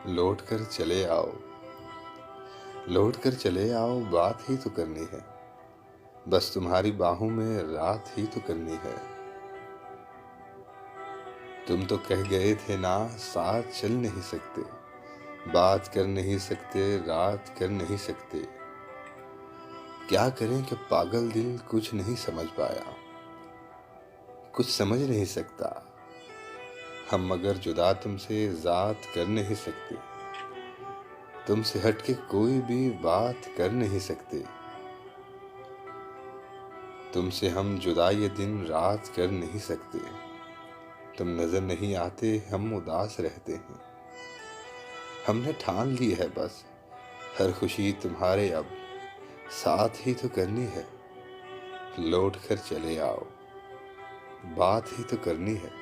لوٹ کر چلے آؤ، لوٹ کر چلے آؤ، بات ہی تو کرنی ہے، بس تمہاری باہوں میں رات ہی تو کرنی ہے۔ تم تو کہہ گئے تھے نا ساتھ چل نہیں سکتے، بات کر نہیں سکتے، رات کر نہیں سکتے۔ کیا کریں کہ پاگل دل کچھ نہیں سمجھ پایا، کچھ سمجھ نہیں سکتا۔ ہم مگر جدا تم سے ذات کر نہیں سکتے، تم سے ہٹ کے کوئی بھی بات کر نہیں سکتے۔ تم سے ہم جدا یہ دن رات کر نہیں سکتے، تم نظر نہیں آتے ہم اداس رہتے ہیں۔ ہم نے ٹھان لی ہے بس ہر خوشی تمہارے اب ساتھ ہی تو کرنی ہے۔ لوٹ کر چلے آؤ، بات ہی تو کرنی ہے۔